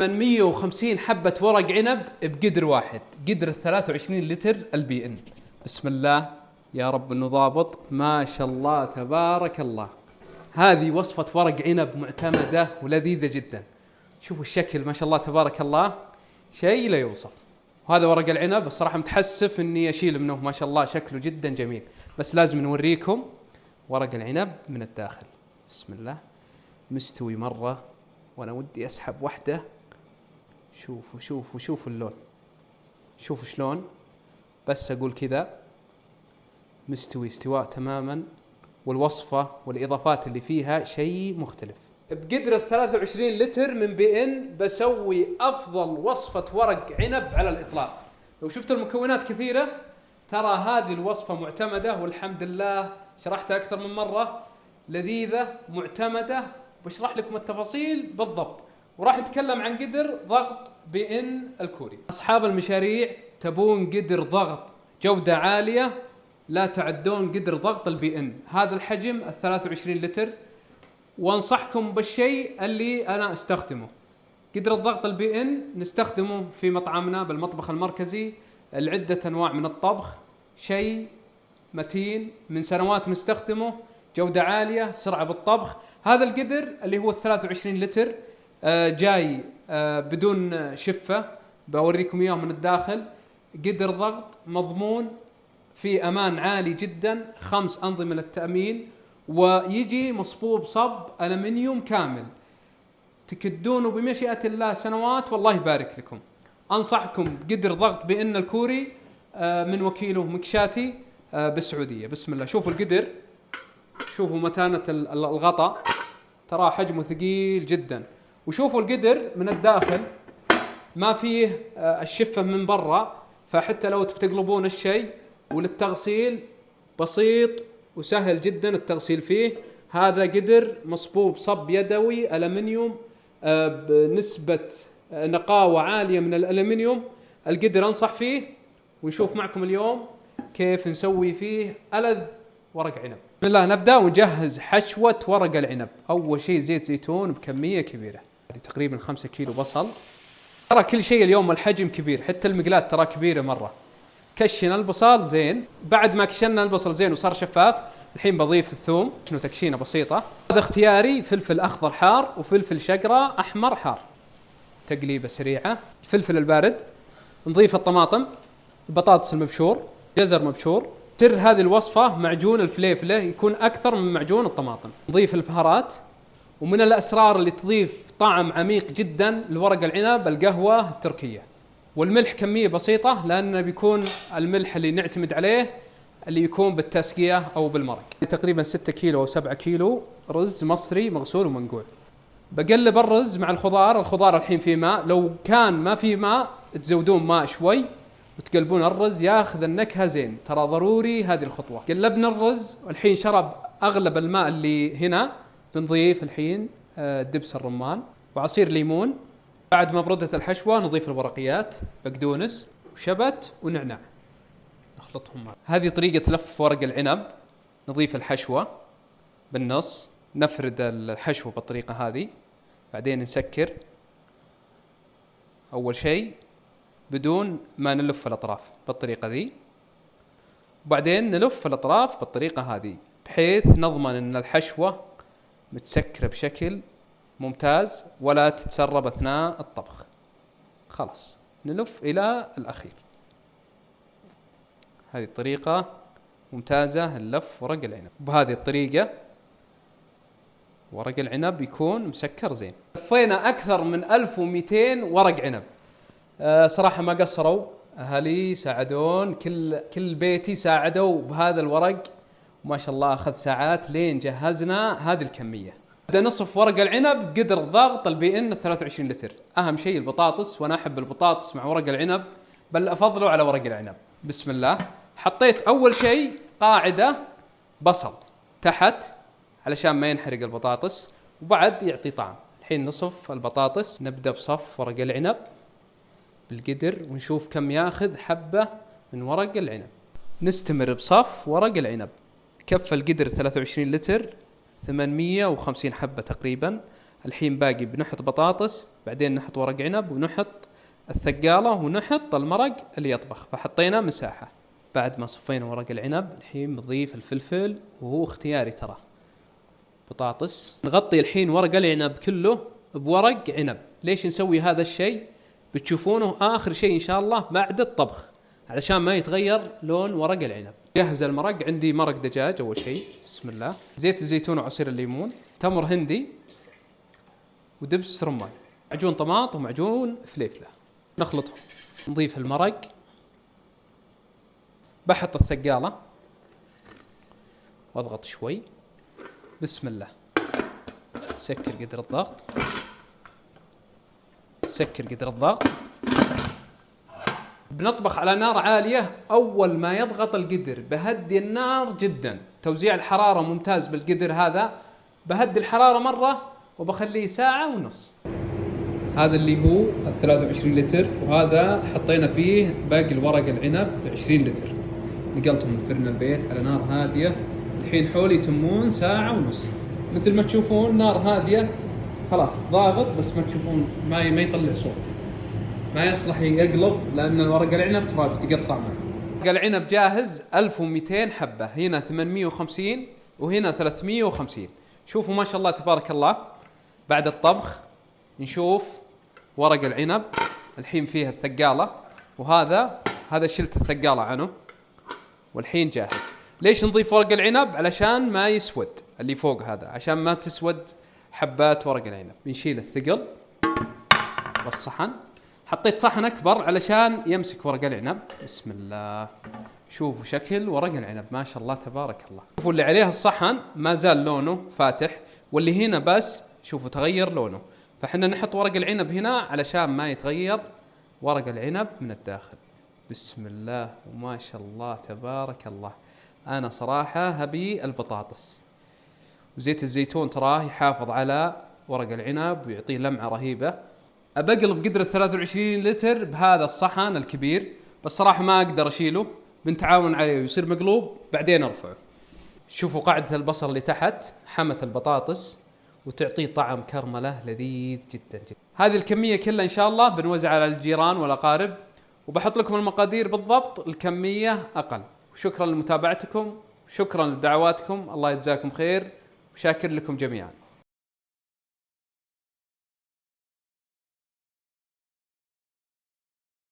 850 حبة ورق عنب بقدر واحد، قدر 23 لتر البي ان. بسم الله يا رب انه ضابط، ما شاء الله تبارك الله. هذه وصفة ورق عنب معتمدة ولذيذة جدا. شوفوا الشكل ما شاء الله تبارك الله، شيء لا يوصف. وهذا ورق العنب الصراحة متحسف اني اشيل منه، ما شاء الله شكله جدا جميل، بس لازم نوريكم ورق العنب من الداخل. بسم الله، مستوي مرة وانا ودي اسحب واحدة. شوفوا شوفوا شوفوا اللون، شوفوا شلون، بس اقول كذا مستوي استواء تماما، والوصفة والإضافات اللي فيها شيء مختلف. بقدر 23 لتر من بي ان بسوي أفضل وصفة ورق عنب على الإطلاق. لو شفت المكونات كثيرة، ترى هذه الوصفة معتمدة والحمد لله، شرحتها أكثر من مرة، لذيذة معتمدة. بشرح لكم التفاصيل بالضبط، وراح نتكلم عن قدر ضغط بي ان الكوري. أصحاب المشاريع تبون قدر ضغط جودة عالية، لا تعدون قدر ضغط البي ان، هذا الحجم 23 لتر. وانصحكم بالشيء اللي انا استخدمه، قدر الضغط البي ان نستخدمه في مطعمنا بالمطبخ المركزي العدة انواع من الطبخ، شيء متين من سنوات نستخدمه، جودة عالية، سرعة بالطبخ. هذا القدر اللي هو 23 لتر جاي بدون شفة، بوريكم اياه من الداخل. قدر ضغط مضمون في امان عالي جدا، 5 انظمة للتأمين، ويجي مصبوب صب ألمنيوم كامل، تكدونه بمشيئة الله سنوات والله يبارك لكم. أنصحكم قدر ضغط بأن الكوري من وكيله مكشاتي بالسعودية. بسم الله، شوفوا القدر، شوفوا متانة الغطاء، ترى حجمه ثقيل جدا. وشوفوا القدر من الداخل ما فيه الشفة من برا، فحتى لو تقلبون الشيء، وللتغسيل بسيط وسهل جدا التغسيل فيه. هذا قدر مصبوب صب يدوي ألمنيوم بنسبة نقاوة عالية من الألمنيوم. القدر أنصح فيه، ونشوف معكم اليوم كيف نسوي فيه ألذ ورق عنب. بسم الله، نبدأ ونجهز حشوة ورق العنب. أول شيء زيت زيتون بكمية كبيرة، هذه تقريبا 5 كيلو بصل. ترى كل شيء اليوم الحجم كبير، حتى المقلاة ترى كبيرة مرة. كشنا البصل زين، بعد ما كشنا البصل زين وصار شفاف، الحين بضيف الثوم، شنو تكشينه بسيطة. هذا اختياري، فلفل أخضر حار وفلفل شقرة أحمر حار، تقليبة سريعة. الفلفل البارد، نضيف الطماطم، البطاطس المبشور، جزر مبشور. سر هذه الوصفة معجون الفليفلة يكون أكثر من معجون الطماطم. نضيف البهارات، ومن الأسرار اللي تضيف طعم عميق جدا لورق العنب القهوة التركية. والملح كمية بسيطة، لأن بيكون الملح اللي نعتمد عليه اللي يكون بالتسقية أو بالمرق. تقريبا 6 كيلو أو 7 كيلو رز مصري مغسول ومنقوع. بقلب الرز مع الخضار الحين فيه ماء، لو كان ما فيه ماء تزودون ماء شوي وتقلبون الرز ياخذ النكهة زين، ترى ضروري هذه الخطوة. قلبنا الرز والحين شرب أغلب الماء اللي هنا. بنضيف الحين دبس الرمان وعصير ليمون. بعد ما بردت الحشوة نضيف الورقيات، بقدونس وشبت ونعناع، نخلطهم معا. هذه طريقة لف ورق العنب. نضيف الحشوة بالنص، نفرد الحشوة بالطريقة هذه، بعدين نسكر أول شيء بدون ما نلف الأطراف بالطريقة ذي، وبعدين نلف الأطراف بالطريقة هذه، بحيث نضمن أن الحشوة متسكرة بشكل ممتاز ولا تتسرب أثناء الطبخ. خلاص نلف إلى الأخير. هذه الطريقة ممتازة اللف ورق العنب. بهذه الطريقة ورق العنب يكون مسكر زين. لفينا أكثر من 1200 ورق عنب. صراحة ما قصروا أهلي، ساعدون، كل بيتي ساعدوا بهذا الورق، وما شاء الله أخذ ساعات لين جهزنا هذه الكمية. بدأ نصف ورق العنب قدر الضغط البي ان 23 لتر. أهم شيء البطاطس، وأنا أحب البطاطس مع ورق العنب، بل أفضله على ورق العنب. بسم الله، حطيت أول شيء قاعدة بصل تحت علشان ما ينحرق البطاطس، وبعد يعطي طعم. الحين نصف البطاطس، نبدأ بصف ورق العنب بالقدر ونشوف كم ياخذ حبة من ورق العنب. نستمر بصف ورق العنب. كف القدر 23 لتر، 850 حبة تقريبا. الحين باقي بنحط بطاطس، بعدين نحط ورق عنب، ونحط الثقالة، ونحط المرق اللي يطبخ. فحطينا مساحة. بعد ما صفينا ورق العنب الحين بنضيف الفلفل، وهو اختياري ترى. بطاطس. نغطي الحين ورق العنب كله بورق عنب. ليش نسوي هذا الشيء؟ بتشوفونه آخر شيء إن شاء الله بعد الطبخ، علشان ما يتغير لون ورق العنب. جهز المرق. عندي مرق دجاج أول شيء، بسم الله. زيت الزيتون وعصير الليمون، تمر هندي، ودبس رمان، معجون طماط ومعجون فليفلة. نخلطهم. نضيف المرق. بحط الثقالة واضغط شوي. بسم الله. سكر قدر الضغط، سكر قدر الضغط. بنطبخ على نار عالية. أول ما يضغط القدر بهدي النار جدا. توزيع الحرارة ممتاز بالقدر هذا. بهدي الحرارة مرة وبخليه ساعة ونص. هذا اللي هو 23 لتر، وهذا حطينا فيه باقي الورق العنب 20 لتر. نقلتهم من فرن البيت على نار هادية. الحين حولي يتمون ساعة ونص. مثل ما تشوفون نار هادية، خلاص ضاغط، بس ما تشوفون ما يطلع صوت، ما يصلح يقلب، لأن الورق العنب ترى بتقطع معك. ورق العنب جاهز 1200 حبة، هنا 850 وهنا 350. شوفوا ما شاء الله تبارك الله. بعد الطبخ نشوف ورق العنب الحين فيها الثقالة، وهذا شلت الثقالة عنه، والحين جاهز. ليش نضيف ورق العنب؟ علشان ما يسود اللي فوق هذا، عشان ما تسود حبات ورق العنب. بنشيل الثقل والصحن. حطيت صحن أكبر علشان يمسك ورق العنب. بسم الله. شوفوا شكل ورق العنب ما شاء الله تبارك الله. شوفوا اللي عليها الصحن ما زال لونه فاتح، واللي هنا بس شوفوا تغير لونه. فحنا نحط ورق العنب هنا علشان ما يتغير ورق العنب من الداخل. بسم الله وما شاء الله تبارك الله. أنا صراحة هبي البطاطس. وزيت الزيتون تراه يحافظ على ورق العنب ويعطيه لمعة رهيبة. أبقلب قدر 23 لتر بهذا الصحن الكبير، بس صراحة ما أقدر أشيله. بنتعاون عليه ويصير مقلوب، بعدين أرفعه. شوفوا قاعدة البصل اللي تحت حمت البطاطس وتعطيه طعم كرملة لذيذ جدا جدا. هذه الكمية كلها إن شاء الله بنوزع على الجيران والأقارب، وبحط لكم المقادير بالضبط. الكمية أقل. وشكرا لمتابعتكم، شكرا لدعواتكم، الله يجزاكم خير، وشاكر لكم جميعا.